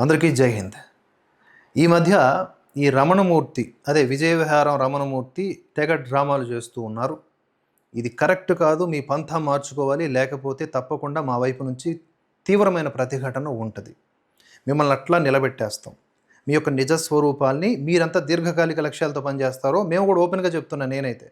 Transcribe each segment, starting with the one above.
అందరికీ జై హింద్. ఈ మధ్య ఈ రమణమూర్తి అదే విజయవిహారం రమణమూర్తి తెగ డ్రామాలు చేస్తూ ఉన్నారు. ఇది కరెక్ట్ కాదు, మీ పంథా మార్చుకోవాలి, లేకపోతే తప్పకుండా మా వైపు నుంచి తీవ్రమైన ప్రతిఘటన ఉంటుంది. మిమ్మల్ని అట్లా నిలబెట్టేస్తాం. మీ యొక్క నిజ స్వరూపాల్ని మీరంతా దీర్ఘకాలిక లక్ష్యాలతో పనిచేస్తారో మేము కూడా ఓపెన్గా చెప్తున్నా, నేనైతే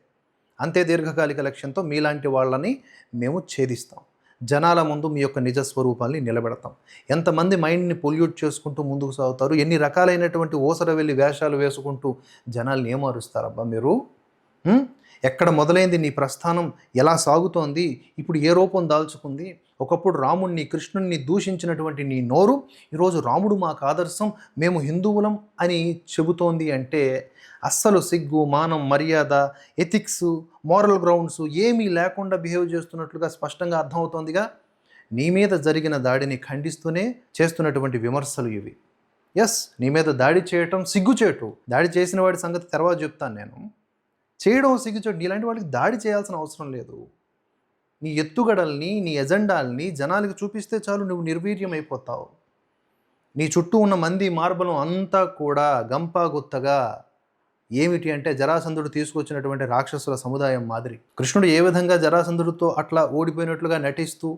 అంతే దీర్ఘకాలిక లక్ష్యంతో మీలాంటి వాళ్ళని మేము ఛేదిస్తాం. జనాల ముందు మీ యొక్క నిజ స్వరూపాన్ని నిలబెడతాం. ఎంతమంది మైండ్ని పొల్యూట్ చేసుకుంటూ ముందుకు సాగుతారు, ఎన్ని రకాలైనటువంటి ఓసర వెళ్ళి వేషాలు వేసుకుంటూ జనాల్ని ఏమారుస్తారబ్బా మీరు. ఎక్కడ మొదలైంది నీ ప్రస్థానం, ఎలా సాగుతోంది, ఇప్పుడు ఏ రూపం దాల్చుకుంది? ఒకప్పుడు రాముణ్ణి కృష్ణుణ్ణి దూషించినటువంటి నీ నోరు ఈరోజు రాముడు మాకు ఆదర్శం, మేము హిందువులం అని చెబుతోంది అంటే అస్సలు సిగ్గు, మానం, మర్యాద, ఎథిక్స్, మోరల్ గ్రౌండ్స్ ఏమీ లేకుండా బిహేవ్ చేస్తున్నట్లుగా స్పష్టంగా అర్థమవుతోందిగా. నీ మీద జరిగిన దాడిని ఖండిస్తూనే చేస్తున్నటువంటి విమర్శలు ఇవి. ఎస్, నీ మీద దాడి చేయటం సిగ్గుచేటు. దాడి చేసిన వాడి సంగతి తర్వాత చెప్తాను నేను. చేయడం సిగ్గుచేటు. నీలాంటి వాళ్ళకి దాడి చేయాల్సిన అవసరం లేదు. నీ ఎత్తుగడల్ని, నీ ఎజెండాల్ని జనాలకు చూపిస్తే చాలు, నువ్వు నిర్వీర్యం అయిపోతావు. నీ చుట్టూ ఉన్న మంది మార్బలం అంతా కూడా గంపాగుత్తగా ఏమిటి అంటే జరాసంధుడు తీసుకొచ్చినటువంటి రాక్షసుల సముదాయం మాదిరి. కృష్ణుడు ఏ విధంగా జరాసంధుడితో అట్లా ఓడిపోయినట్లుగా నటిస్తూ,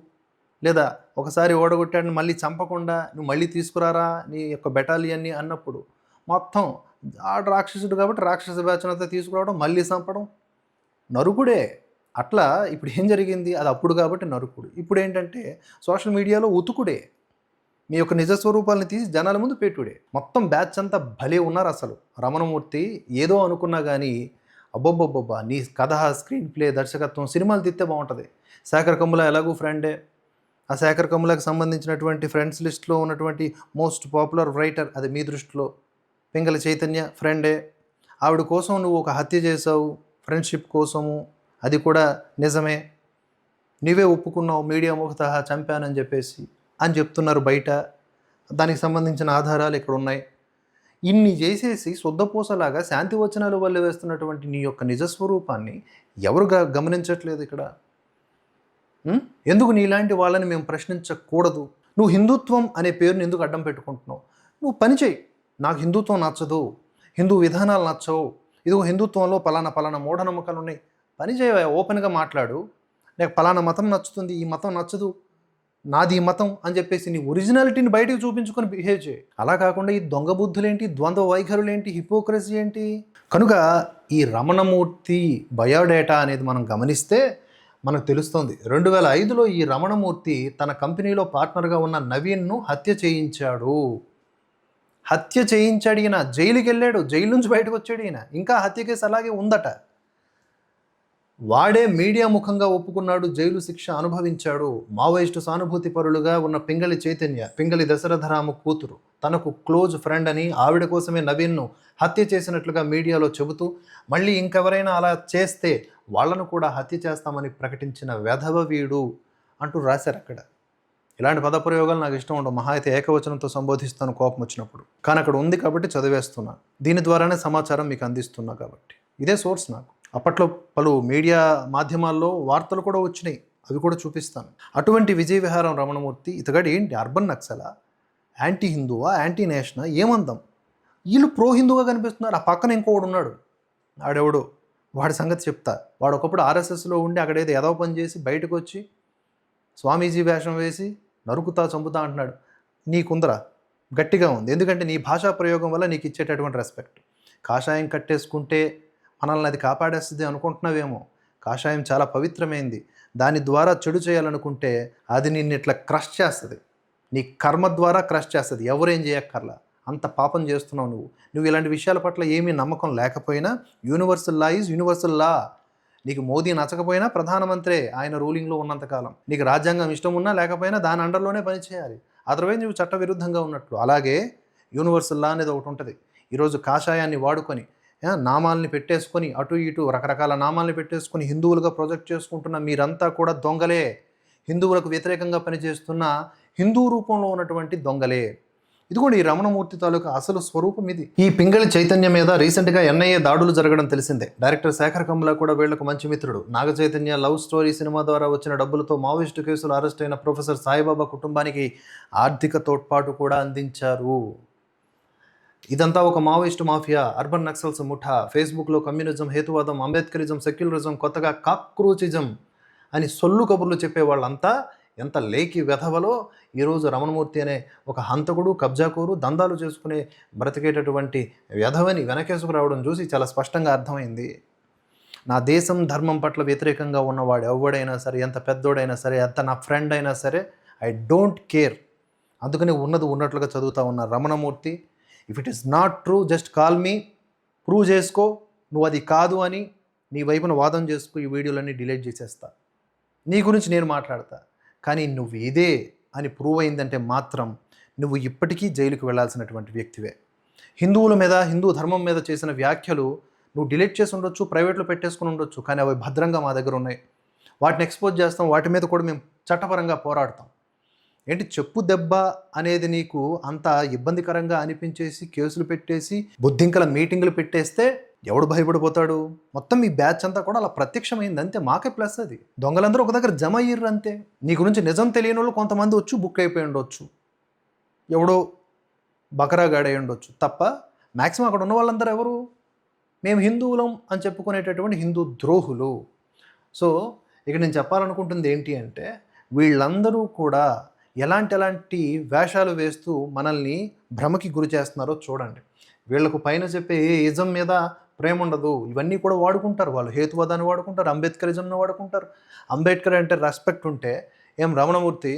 లేదా ఒకసారి ఓడగొట్టాడని మళ్ళీ చంపకుండా నువ్వు మళ్ళీ తీసుకురారా నీ యొక్క బెటాలియన్ని అన్నప్పుడు మొత్తం ఆడు రాక్షసుడు కాబట్టి రాక్షస బ్యాచనతో తీసుకురావడం, మళ్ళీ చంపడం, నరుకుడే. అట్లా ఇప్పుడు ఏం జరిగింది? అది అప్పుడు కాబట్టి నరుకుడు. ఇప్పుడు ఏంటంటే సోషల్ మీడియాలో ఉతుకుడే. మీ యొక్క నిజస్వరూపాలని తీసి జనాల ముందు పెట్టుడే. మొత్తం బ్యాచ్ అంతా భలే ఉన్నారు అసలు. రమణమూర్తి ఏదో అనుకున్నా కానీ అబ్బబ్బబ్బబ్బా, నీ కథ, స్క్రీన్ ప్లే, దర్శకత్వం, సినిమాలు తీస్తే బాగుంటుంది. శేఖర్ కమ్ముల ఎలాగూ ఫ్రెండే. ఆ శేఖర్ కమ్ములకు సంబంధించినటువంటి ఫ్రెండ్స్ లిస్ట్లో ఉన్నటువంటి మోస్ట్ పాపులర్ రైటర్ అది మీ దృష్టిలో. పింగళి చైతన్య ఫ్రెండే. ఆవిడ కోసం నువ్వు ఒక హత్య చేసావు, ఫ్రెండ్షిప్ కోసము, అది కూడా నిజమే. నీవే ఒప్పుకున్నావు మీడియా ముఖతః చంపానని చెప్పేసి అని చెప్తున్నారు బయట. దానికి సంబంధించిన ఆధారాలు ఇక్కడ ఉన్నాయి. ఇన్ని చేసేసి శుద్ధపూసలాగా శాంతి వచనాలు వల్ల వేస్తున్నటువంటి నీ యొక్క నిజస్వరూపాన్ని ఎవరు గమనించట్లేదు ఇక్కడ. ఎందుకు నీలాంటి వాళ్ళని మేము ప్రశ్నించకూడదు? నువ్వు హిందుత్వం అనే పేరుని ఎందుకు అడ్డం పెట్టుకుంటున్నావు? నువ్వు పని చేయి. నాకు హిందుత్వం నచ్చదు, హిందూ విధానాలు నచ్చవు, ఇదిగో హిందుత్వంలో పలానా మూఢనమ్మకాలు ఉన్నాయి, పని చేయవా, ఓపెన్గా మాట్లాడు. నాకు పలానా మతం నచ్చుతుంది, ఈ మతం నచ్చదు, నాది ఈ మతం అని చెప్పేసి నీ ఒరిజినాలిటీని బయటకు చూపించుకొని బిహేవ్ చేయి. అలా కాకుండా ఈ దొంగ బుద్ధులేంటి, ద్వంద్వ వైఖరులేంటి, హిపోక్రసీ ఏంటి? కనుక ఈ రమణమూర్తి బయోడేటా అనేది మనం గమనిస్తే మనకు తెలుస్తుంది. 2005లో ఈ రమణమూర్తి తన కంపెనీలో పార్ట్నర్గా ఉన్న నవీన్ను హత్య చేయించాడు. ఈయన జైలుకి వెళ్ళాడు, జైలు నుంచి బయటకు వచ్చాడు ఈయన. ఇంకా హత్య కేసు అలాగే ఉందట. వాడే మీడియా ముఖంగా ఒప్పుకున్నాడు, జైలు శిక్ష అనుభవించాడు. మావోయిస్టు సానుభూతి పరులుగా ఉన్న పింగళి చైతన్య, పింగళి దశరథరామ కూతురు, తనకు క్లోజ్ ఫ్రెండ్ అని ఆవిడ కోసమే నవీన్ను హత్య చేసినట్లుగా మీడియాలో చెబుతూ, మళ్ళీ ఇంకెవరైనా అలా చేస్తే వాళ్లను కూడా హత్య చేస్తామని ప్రకటించిన వెధవ వీడు అంటూ రాశారు అక్కడ. ఇలాంటి పదప్రయోగాలు నాకు ఇష్టం ఉండవు. మహా అయితే ఏకవచనంతో సంబోధిస్తాను కోపం వచ్చినప్పుడు. కానీ అక్కడ ఉంది కాబట్టి చదివేస్తున్నా. దీని ద్వారానే సమాచారం మీకు అందిస్తున్నా కాబట్టి. ఇదే సోర్స్ నాకు. అప్పట్లో పలు మీడియా మాధ్యమాల్లో వార్తలు కూడా వచ్చినాయి, అవి కూడా చూపిస్తాను. అటువంటి విజయవిహారం రమణమూర్తి ఇతగాడు ఏంటి, అర్బన్ నక్సలా, యాంటీ హిందువా, యాంటీ నేషనా, ఏమందాం? వీళ్ళు ప్రో హిందువుగా కనిపిస్తున్నారు. ఆ పక్కన ఇంకోడు ఉన్నాడు, ఆడెవడో, వాడి సంగతి చెప్తా. వాడు ఒకప్పుడు ఆర్ఎస్ఎస్లో ఉండి అక్కడేదో ఎదవ పని చేసి బయటకు వచ్చి స్వామీజీ వేషం వేసి నరుకుతా చంపుతా అంటున్నాడు. నీకుందరా, గట్టిగా ఉంది. ఎందుకంటే నీ భాషా ప్రయోగం వల్ల నీకు ఇచ్చేటటువంటి రెస్పెక్ట్. కాషాయం కట్టేసుకుంటే మనల్ని అది కాపాడేస్తుంది అనుకుంటున్నావేమో. కాషాయం చాలా పవిత్రమైంది. దాని ద్వారా చెడు చేయాలనుకుంటే అది నిన్ను ఇట్లా క్రష్ చేస్తుంది. నీ కర్మ ద్వారా క్రష్ చేస్తుంది. ఎవరేం చేయక్కర్లా, అంత పాపం చేస్తున్నావు నువ్వు. ఇలాంటి విషయాల పట్ల ఏమీ నమ్మకం లేకపోయినా universal law is universal law. నీకు మోదీ నచ్చకపోయినా ప్రధానమంత్రే ఆయన రూలింగ్లో ఉన్నంతకాలం. నీకు రాజ్యాంగం ఇష్టం ఉన్నా లేకపోయినా దాని అండర్లోనే పనిచేయాలి. అదర్వైజ్ నువ్వు చట్టవిరుద్ధంగా ఉన్నట్లు. అలాగే యూనివర్సల్ లా అనేది ఒకటి ఉంటుంది. ఈరోజు కాషాయాన్ని వాడుకొని నామాల్ని పెట్టేసుకొని అటు ఇటు రకరకాల నామాల్ని పెట్టేసుకొని హిందువులుగా ప్రొజెక్ట్ చేసుకుంటున్న మీరంతా కూడా దొంగలే. హిందువులకు వ్యతిరేకంగా పనిచేస్తున్న హిందూ రూపంలో ఉన్నటువంటి దొంగలే. ఇదిగోండి ఈ రమణమూర్తి తాలూకా అసలు స్వరూపం ఇది. ఈ పింగళి చైతన్య మీద రీసెంట్గా ఎన్ఐఏ దాడులు జరగడం తెలిసిందే. డైరెక్టర్ శేఖర్ కమ్లా కూడా వీళ్లకు మంచి మిత్రుడు. Naga Chaitanya love story cinema ద్వారా వచ్చిన డబ్బులతో మావోయిస్టు కేసులు అరెస్ట్ అయిన ప్రొఫెసర్ సాయిబాబా కుటుంబానికి ఆర్థిక తోడ్పాటు కూడా అందించారు. ఇదంతా ఒక మావోయిస్టు మాఫియా, అర్బన్ నక్సల్స్ ముఠా, ఫేస్బుక్లో కమ్యూనిజం, హేతువాదం, అంబేద్కరిజం, సెక్యులరిజం, కొత్తగా కాక్రోచిజం అని సొల్లు కబుర్లు చెప్పే వాళ్ళంతా ఎంత లేకి వెధవలో ఈరోజు రమణమూర్తి అనే ఒక హంతకుడు, కబ్జాకోరు, దందాలు చేసుకునే బ్రతికేటటువంటి వెధవని వెనకేసుకు రావడం చూసి చాలా స్పష్టంగా అర్థమైంది. నా దేశం ధర్మం పట్ల వ్యతిరేకంగా ఉన్నవాడు ఎవడైనా సరే, ఎంత పెద్దోడైనా సరే, ఎంత నా ఫ్రెండ్ అయినా సరే, ఐ డోంట్ కేర్. అందుకని ఉన్నది ఉన్నట్లుగా చదువుతా ఉన్న Ramanamurthy. If it is not true just call me, prove చేసుకో, నువ్వు అది కాదు అని నీ వైపున వాదం చేసుకో, ఈ వీడియోలన్నీ డిలీట్ చేసేస్తా, నీ గురించి నేను మాట్లాడతా. కానీ నువ్వు ఇదే అని ప్రూవ్ అయిందంటే మాత్రం నువ్వు ఇప్పటికీ జైలుకు వెళ్లాల్సినటువంటి వ్యక్తివే. హిందువుల మీద, హిందూ ధర్మం మీద చేసిన వ్యాఖ్యలు నువ్వు డిలీట్ చేసి ఉండొచ్చు, ప్రైవేట్లో పెట్టేసుకుని ఉండొచ్చు, కానీ అవి భద్రంగా మా దగ్గర ఉన్నాయి. వాటిని ఎక్స్పోజ్ చేస్తాం, వాటి మీద కూడా మేము చట్టపరంగా పోరాడతాం. ఏంటి చెప్పు దెబ్బ అనేది నీకు అంత ఇబ్బందికరంగా అనిపించేసి కేసులు పెట్టేసి బుద్ధింకల మీటింగులు పెట్టేస్తే ఎవడు భయపడిపోతాడు? మొత్తం మీ బ్యాచ్ అంతా కూడా అలా ప్రత్యక్షమైంది అంతే. మాకే ప్లస్ అది. దొంగలందరూ ఒక దగ్గర జమ అయ్యిర్రు అంతే. నీ గురించి నిజం తెలియని వాళ్ళు కొంతమంది వచ్చి బుక్ అయిపోయి ఉండొచ్చు, ఎవడో బకరాగాడై ఉండొచ్చు తప్ప మ్యాక్సిమం అక్కడ ఉన్న వాళ్ళందరూ ఎవరు? మేము హిందువులం అని చెప్పుకునేటటువంటి హిందూ ద్రోహులు. సో ఇక నేను చెప్పాలనుకుంటుంది ఏంటి అంటే, వీళ్ళందరూ కూడా ఎలాంటి వేషాలు వేస్తూ మనల్ని భ్రమకి గురి చేస్తున్నారో చూడండి. వీళ్ళకు పైన చెప్పే ఏ ఇజం మీద ప్రేమ ఉండదు. ఇవన్నీ కూడా వాడుకుంటారు వాళ్ళు. హేతువాదాన్ని వాడుకుంటారు, అంబేద్కరిజంను వాడుకుంటారు. అంబేద్కర్ అంటే రెస్పెక్ట్ ఉంటే ఏం రమణమూర్తి,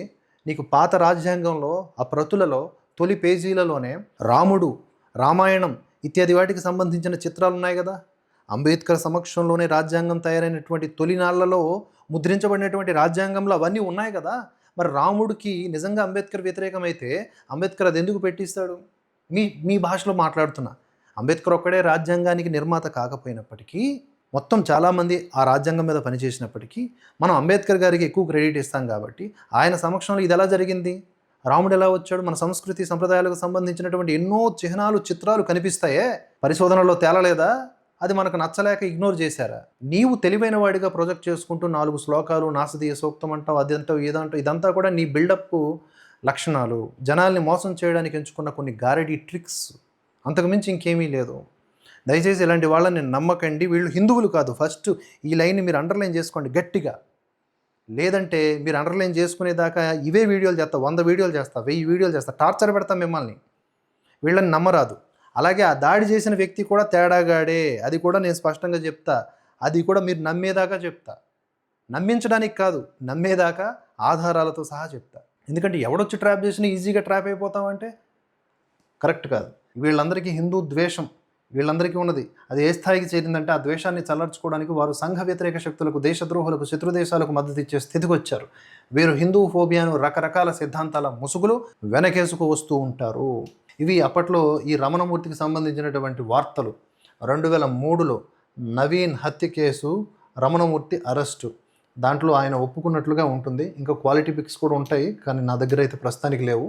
నీకు పాత రాజ్యాంగంలో ఆ ప్రతులలో తొలి పేజీలలోనే రాముడు, రామాయణం ఇత్యాది వాటికి సంబంధించిన చిత్రాలు ఉన్నాయి కదా. అంబేద్కర్ సమక్షంలోనే రాజ్యాంగం తయారైనటువంటి తొలినాళ్లలో ముద్రించబడినటువంటి రాజ్యాంగంలో అవన్నీ ఉన్నాయి కదా. మరి రాముడికి నిజంగా అంబేద్కర్ వ్యతిరేకమైతే అంబేద్కర్ అది ఎందుకు పెట్టిస్తాడు? మీ భాషలో మాట్లాడుతున్నా. అంబేద్కర్ ఒక్కడే రాజ్యాంగానికి నిర్మాత కాకపోయినప్పటికీ, మొత్తం చాలామంది ఆ రాజ్యాంగం మీద పనిచేసినప్పటికీ మనం అంబేద్కర్ గారికి ఎక్కువ క్రెడిట్ ఇస్తాం కాబట్టి ఆయన సమక్షంలో ఇది ఎలా జరిగింది, రాముడు ఎలా వచ్చాడు, మన సంస్కృతి సంప్రదాయాలకు సంబంధించినటువంటి ఎన్నో చిహ్నాలు, చిత్రాలు కనిపిస్తాయే. పరిశోధనలో తేలలేదా? అది మనకు నచ్చలేక ఇగ్నోర్ చేశారా? నీవు తెలివైన వాడిగా ప్రొజెక్ట్ చేసుకుంటూ 4 శ్లోకాలు, నాసదీయ సూక్తం అంటావు, అదంటావు, ఇదంటావు, ఇదంతా కూడా నీ బిల్డప్ లక్షణాలు, జనాల్ని మోసం చేయడానికి ఎంచుకున్న కొన్ని గారడీ ట్రిక్స్, అంతకుమించి ఇంకేమీ లేదు. దయచేసి ఇలాంటి వాళ్ళని నమ్మకండి. వీళ్ళు హిందువులు కాదు. ఫస్ట్ ఈ లైన్ని మీరు అండర్లైన్ చేసుకోండి గట్టిగా. లేదంటే మీరు అండర్లైన్ చేసుకునేదాకా ఇవే వీడియోలు చేస్తా, 100 వీడియోలు చేస్తా, 1000 వీడియోలు చేస్తా, టార్చర్ పెడతాం మిమ్మల్ని. వీళ్ళని నమ్మరాదు. అలాగే ఆ దాడి చేసిన వ్యక్తి కూడా తేడాగాడే, అది కూడా నేను స్పష్టంగా చెప్తా. అది కూడా మీరు నమ్మేదాకా చెప్తా. నమ్మించడానికి కాదు, నమ్మేదాకా ఆధారాలతో సహా చెప్తా. ఎందుకంటే ఎవడొచ్చి ట్రాప్ చేసినా ఈజీగా ట్రాప్ అయిపోతామంటే కరెక్ట్ కాదు. వీళ్ళందరికీ హిందూ ద్వేషం వీళ్ళందరికీ ఉన్నది. అది ఏ స్థాయికి చేరిందంటే, ఆ ద్వేషాన్ని చల్లార్చుకోవడానికి వారు సంఘ వ్యతిరేక శక్తులకు, దేశద్రోహులకు, శత్రుదేశాలకు మద్దతు ఇచ్చే స్థితికి వచ్చారు. వీరు హిందూ ఫోబియాను, రకరకాల సిద్ధాంతాల ముసుగులు వెనకేసుకు వస్తూ ఉంటారు. ఇవి అప్పట్లో ఈ రమణమూర్తికి సంబంధించినటువంటి వార్తలు. 2003లో నవీన్ హత్య కేసు, రమణమూర్తి అరెస్టు, దాంట్లో ఆయన ఒప్పుకున్నట్లుగా ఉంటుంది. ఇంకా క్వాలిటీ పిక్స్ కూడా ఉంటాయి, కానీ నా దగ్గర అయితే ప్రస్తుతానికి లేవు.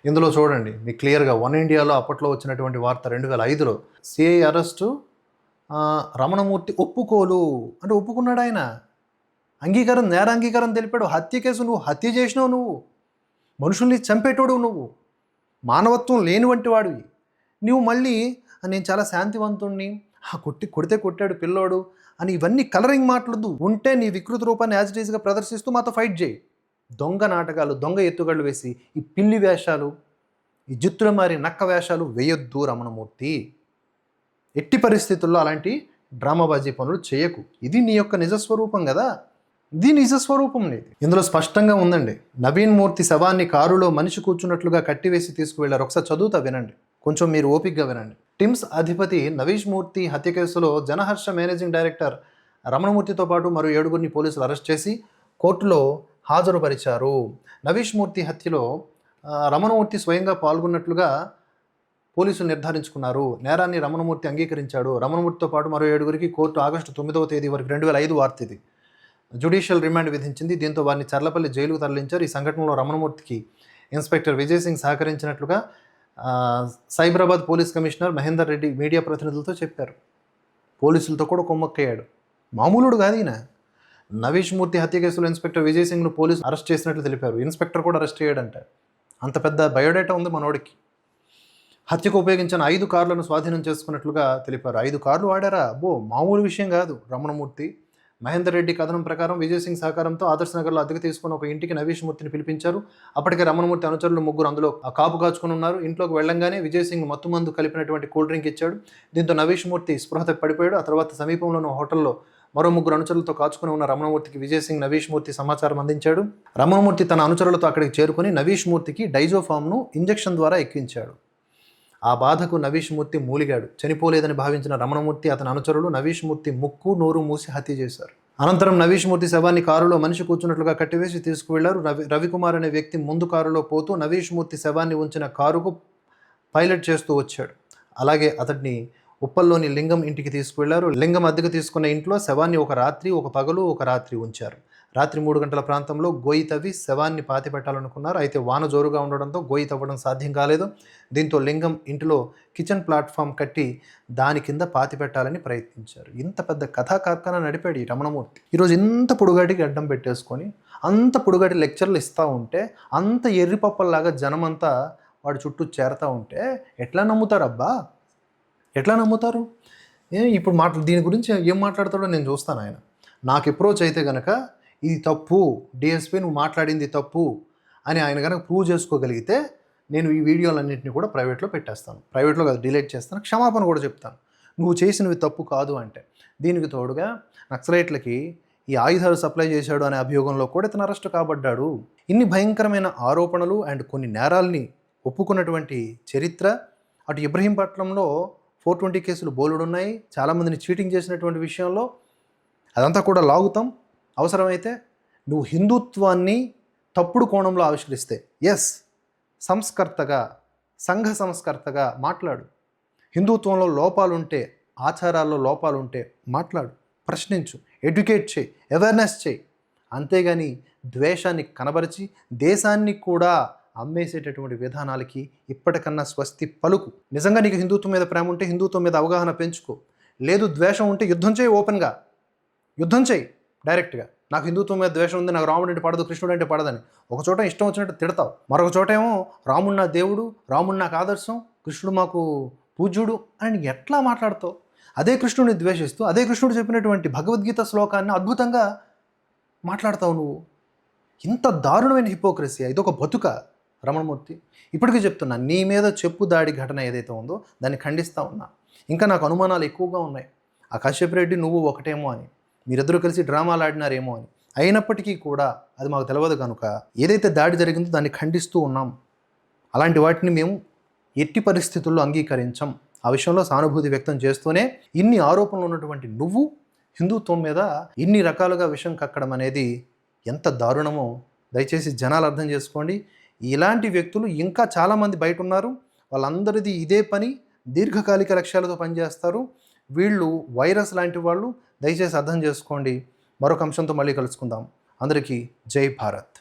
ఇందులో చూడండి మీకు క్లియర్గా వన్ ఇండియాలో అప్పట్లో వచ్చినటువంటి వార్త 2005లో సిఐ అరెస్టు, రమణమూర్తి ఒప్పుకోలు అంటే ఒప్పుకున్నాడు ఆయన. అంగీకారం, నేరాంగీకారం తెలిపాడు. హత్య కేసు, నువ్వు హత్య చేసినావు, నువ్వు మనుషుల్ని చంపేటోడు, నువ్వు మానవత్వం లేని వంటి వాడివి. నువ్వు మళ్ళీ నేను చాలా శాంతివంతుణ్ణి, కొడితే కొట్టాడు పిల్లోడు అని ఇవన్నీ కలరింగ్ మాట్లాడదు. ఉంటే నీ వికృత రూపాన్ని యాజ్ ఇట్ ఈజ్గా ప్రదర్శిస్తూ మాతో ఫైట్ చేయి. దొంగ నాటకాలు, దొంగ ఎత్తుగళ్ళు వేసి ఈ పిల్లి వేషాలు, ఈ జిత్తుల మారి నక్క వేషాలు వేయొద్దు రమణమూర్తి. ఎట్టి పరిస్థితుల్లో అలాంటి డ్రామాబాజీ పనులు చేయకు. ఇది నీ యొక్క నిజస్వరూపం కదా, ఇది నిజస్వరూపం నీది. ఇందులో స్పష్టంగా ఉందండి. నవీన్ మూర్తి శవాన్ని కారులో మనిషి కూర్చున్నట్లుగా కట్టివేసి తీసుకువెళ్ళారు. ఒకసారి చదువుతా వినండి, కొంచెం మీరు ఓపికగా వినండి. టిమ్స్ అధిపతి నవీష్ మూర్తి హత్య కేసులో జనహర్ష మేనేజింగ్ డైరెక్టర్ రమణమూర్తితో పాటు మరో 7గురిని పోలీసులు అరెస్ట్ చేసి కోర్టులో హాజరుపరిచారు. నవీష్ మూర్తి హత్యలో రమణమూర్తి స్వయంగా పాల్గొన్నట్లుగా పోలీసులు నిర్ధారించుకున్నారు. నేరాన్ని రమణమూర్తి అంగీకరించాడు. రమణమూర్తితో పాటు మరో 7గురికి కోర్టు ఆగస్టు 9వ తేదీ వరకు 2005 వార్త ఇది జ్యుడిషియల్ రిమాండ్ విధించింది. దీంతో వారిని చర్లపల్లి జైలుకు తరలించారు. ఈ సంఘటనలో రమణమూర్తికి ఇన్స్పెక్టర్ విజయ్ సింగ్ సహకరించినట్లుగా Cyberabad police commissioner Mahender Reddy media ప్రతినిధులతో చెప్పారు. పోలీసులతో కూడా కుమ్మక్కయ్యాడు. మామూలుడు కాదు ఈయన. నవీష్ మూర్తి హత్య కేసులో ఇన్స్పెక్టర్ విజయ్ సింగ్ను పోలీసులు అరెస్ట్ చేసినట్లు తెలిపారు. ఇన్స్పెక్టర్ కూడా అరెస్ట్ అయ్యాడంట. అంత పెద్ద బయోడేటా ఉంది మనోడికి. హత్యకు ఉపయోగించిన 5 కార్లను స్వాధీనం చేసుకున్నట్లుగా తెలిపారు. 5 కార్లు వాడారా? అబ్బో, మామూలు విషయం కాదు. రమణమూర్తి మహేందర్ రెడ్డి కథనం ప్రకారం విజయ్ సింగ్ సహకారంతో ఆదర్శ్ నగర్లో అద్దెకు తీసుకున్న ఒక ఇంటికి నవీష్ మూర్తిని పిలిపించారు. అప్పటికే రమణమూర్తి అనుచరులు 3 అందులో కాపు కాచుకుని ఉన్నారు. ఇంట్లోకి వెళ్ళంగానే విజయ్ సింగ్ మత్తుమందు కలిపినటువంటి కూల్ డ్రింక్ ఇచ్చాడు. దీంతో నవీష్ మూర్తి స్పృహ పడిపోయాడు. ఆ తర్వాత సమీపంలోని హోటల్లో మరో 3 అనుచరులతో కాచుకుని ఉన్న రమణమూర్తికి విజయ్ సింగ్ నవీష్ మూర్తి సమాచారం అందించాడు. రమణమూర్తి తన అనుచరులతో అక్కడికి చేరుకుని నవీష్ మూర్తికి డైజోఫామ్ను ఇంజెక్షన్ ద్వారా ఎక్కించాడు. ఆ బాధకు నవీష్ మూర్తి మూలిగాడు. చనిపోలేదని భావించిన రమణమూర్తి అతని అనుచరులు నవీష్ మూర్తి ముక్కు నోరు మూసి హత్య చేశారు. అనంతరం నవీష్ మూర్తి శవాన్ని కారులో మనిషి కూర్చున్నట్లుగా కట్టివేసి తీసుకువెళ్లారు. రవికుమార్ అనే వ్యక్తి ముందు కారులో పోతూ నవీష్ మూర్తి శవాన్ని ఉంచిన కారుకు పైలట్ చేస్తూ వచ్చాడు. అలాగే అతడిని ఉప్పల్లోని లింగం ఇంటికి తీసుకువెళ్లారు. లింగం అద్దెకు తీసుకున్న ఇంట్లో శవాన్ని ఒక రాత్రి, ఒక పగలు, ఒక రాత్రి ఉంచారు. రాత్రి 3 గంటల ప్రాంతంలో గొయ్యి తవ్వి శవాన్ని పాతి పెట్టాలనుకున్నారు. అయితే వాన జోరుగా ఉండడంతో గొయ్యి తవ్వడం సాధ్యం కాలేదు. దీంతో లింగం ఇంటిలో కిచెన్ ప్లాట్ఫామ్ కట్టి దాని కింద పాతి పెట్టాలని ప్రయత్నించారు. ఇంత పెద్ద కథా కార్ఖానా నడిపాడు ఈ రమణమూర్తి. ఈరోజు ఇంత పొడుగాటికి అడ్డం పెట్టేసుకొని అంత పొడుగాటి లెక్చర్లు ఇస్తూ ఉంటే, అంత ఎర్రిపప్పల్లాగా జనమంతా వాడి చుట్టూ చేరుతూ ఉంటే ఎట్లా నమ్ముతారు అబ్బా? ఎట్లా నమ్ముతారు? ఇప్పుడు దీని గురించి ఏం మాట్లాడతాడో నేను చూస్తాను. ఆయన నాకు అప్రోచ్ అయితే కనుక ఇది తప్పు, డిఎస్పీ నువ్వు మాట్లాడింది తప్పు అని ఆయన కనుక ప్రూవ్ చేసుకోగలిగితే నేను ఈ వీడియోలన్నింటినీ కూడా ప్రైవేట్లో పెట్టేస్తాను. ప్రైవేట్లో కాదు, డిలీట్ చేస్తాను. క్షమాపణ కూడా చెప్తాను నువ్వు చేసినవి తప్పు కాదు అంటే. దీనికి తోడుగా నక్సలైట్లకి ఈ ఆయుధాలు సప్లై చేశాడు అనే అభియోగంలో కూడా ఇతను అరెస్ట్ కాబడ్డాడు. ఇన్ని భయంకరమైన ఆరోపణలు అండ్ కొన్ని నేరాల్ని ఒప్పుకున్నటువంటి చరిత్ర. అటు ఇబ్రహీంపట్నంలో 420 కేసులు బోలుడున్నాయి. చాలామందిని చీటింగ్ చేసినటువంటి విషయంలో అదంతా కూడా లాగుతాం. అవసరమైతే నువ్వు హిందుత్వాన్ని తప్పుడు కోణంలో ఆవిష్కరిస్తే సంస్కర్తగా, సంఘ సంస్కర్తగా మాట్లాడు. హిందుత్వంలో లోపాలుంటే, ఆచారాల్లో లోపాలుంటే మాట్లాడు, ప్రశ్నించు, ఎడ్యుకేట్ చేయి, అవేర్నెస్ చేయి. అంతేగాని ద్వేషాన్ని కనబరిచి దేశాన్ని కూడా అమ్మేసేటటువంటి విధానాలకి ఇప్పటికన్నా స్వస్తి పలుకు. నిజంగా నీకు హిందుత్వం మీద ప్రేమ ఉంటే హిందుత్వం మీద అవగాహన పెంచుకో. లేదు ద్వేషం ఉంటే యుద్ధం చేయి, ఓపెన్గా యుద్ధం చేయి డైరెక్ట్గా. నాకు హిందుత్వం మీద ద్వేషం ఉంది, నాకు రాముడు అంటే పడదు, కృష్ణుడు అంటే పడదని. ఒక చోట ఇష్టం వచ్చినట్టు తిడతావు, మరొక చోట ఏమో రాముడు నా దేవుడు, రాముడు నాకు ఆదర్శం, కృష్ణుడు మాకు పూజ్యుడు అని నీకు ఎట్లా మాట్లాడతావు? అదే కృష్ణుడిని ద్వేషిస్తూ అదే కృష్ణుడు చెప్పినటువంటి భగవద్గీత శ్లోకాన్ని అద్భుతంగా మాట్లాడతావు నువ్వు. ఇంత దారుణమైన హిపోక్రసీ, ఇదొక బతుక రమణమూర్తి. ఇప్పటికీ చెప్తున్నా, నీ మీద చెప్పు దాడి ఘటన ఏదైతే ఉందో దాన్ని ఖండిస్తూ ఉన్నా. ఇంకా నాకు అనుమానాలు ఎక్కువగా ఉన్నాయి. ఆ కశ్యప్ రెడ్డి నువ్వు ఒకటేమో అని, మీరిద్దరూ కలిసి డ్రామాలు ఆడినారేమో అని. అయినప్పటికీ కూడా అది మాకు తెలియదు కనుక ఏదైతే దాడి జరిగిందో దాన్ని ఖండిస్తూ ఉన్నాం. అలాంటి వాటిని మేము ఎట్టి పరిస్థితుల్లో అంగీకరించం. ఆ విషయంలో సానుభూతి వ్యక్తం చేస్తూనే ఇన్ని ఆరోపణలు ఉన్నటువంటి నువ్వు హిందుత్వం మీద ఇన్ని రకాలుగా విషం కక్కడం అనేది ఎంత దారుణమో దయచేసి జనాలు అర్థం చేసుకోండి. ఇలాంటి వ్యక్తులు ఇంకా చాలామంది బయట ఉన్నారు. వాళ్ళందరిది ఇదే పని, దీర్ఘకాలిక లక్ష్యాలతో పనిచేస్తారు. వీళ్ళు వైరస్ లాంటి వాళ్ళు. దయచేసి అర్థం చేసుకోండి. మరొక అంశంతో మళ్ళీ కలుసుకుందాం. అందరికీ జై భారత్.